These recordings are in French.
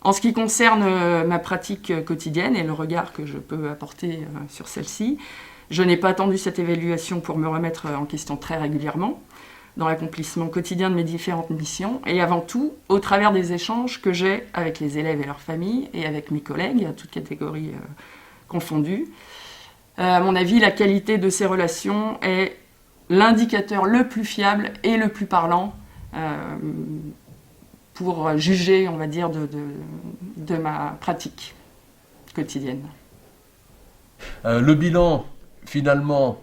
En ce qui concerne ma pratique quotidienne et le regard que je peux apporter sur celle-ci, je n'ai pas attendu cette évaluation pour me remettre en question très régulièrement dans l'accomplissement quotidien de mes différentes missions et avant tout au travers des échanges que j'ai avec les élèves et leurs familles et avec mes collègues, toutes catégories confondues. À mon avis, la qualité de ces relations est l'indicateur le plus fiable et le plus parlant pour juger, on va dire, de ma pratique quotidienne. Le bilan, finalement,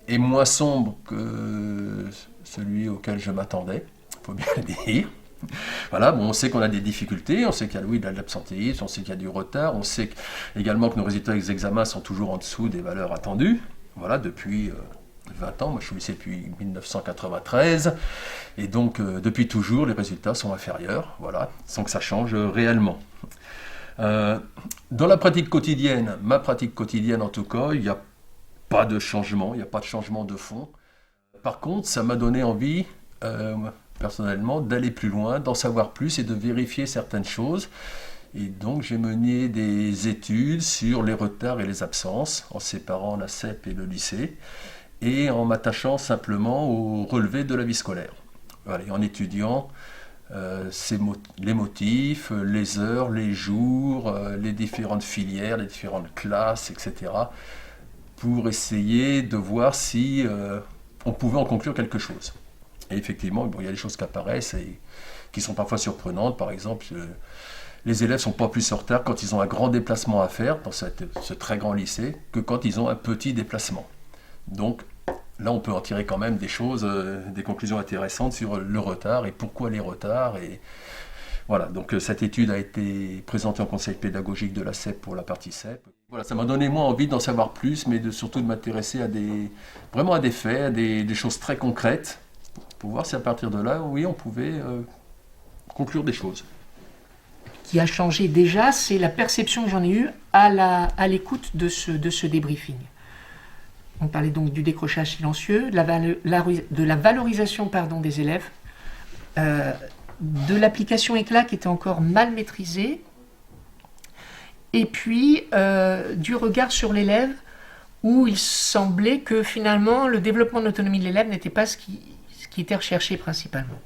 est moins sombre que celui auquel je m'attendais, il faut bien le dire. Voilà, bon, on sait qu'on a des difficultés, on sait qu'il y a, oui, de l'absentéisme, on sait qu'il y a du retard, on sait également que nos résultats des examens sont toujours en dessous des valeurs attendues. Voilà, depuis 20 ans, moi je suis au lycée depuis 1993, et donc depuis toujours les résultats sont inférieurs, voilà, sans que ça change réellement. Dans la pratique quotidienne, ma pratique quotidienne en tout cas, il n'y a pas de changement, il n'y a pas de changement de fond. Par contre, ça m'a donné envie, personnellement, d'aller plus loin, d'en savoir plus et de vérifier certaines choses. Et donc j'ai mené des études sur les retards et les absences, en séparant la CEP et le lycée, et en m'attachant simplement aux relevés de la vie scolaire. Voilà, et en étudiant les motifs, les heures, les jours, les différentes filières, les différentes classes, etc., pour essayer de voir si on pouvait en conclure quelque chose. Et effectivement, bon, il y a des choses qui apparaissent et qui sont parfois surprenantes. Par exemple, les élèves ne sont pas plus en retard quand ils ont un grand déplacement à faire dans ce très grand lycée que quand ils ont un petit déplacement. Donc là, on peut en tirer quand même des choses, des conclusions intéressantes sur le retard et pourquoi les retards. Et voilà, donc cette étude a été présentée en conseil pédagogique de la CEP pour la partie CEP. Voilà, ça m'a donné moi envie d'en savoir plus, mais surtout de m'intéresser vraiment à des faits, à des choses très concrètes, pour voir si à partir de là, oui, on pouvait conclure des choses. Qui a changé déjà, c'est la perception que j'en ai eue à l'écoute de ce débriefing. On parlait donc du décrochage silencieux, de la valorisation des élèves, de l'application éclat qui était encore mal maîtrisée, et puis du regard sur l'élève où il semblait que finalement le développement de l'autonomie de l'élève n'était pas ce qui était recherché principalement.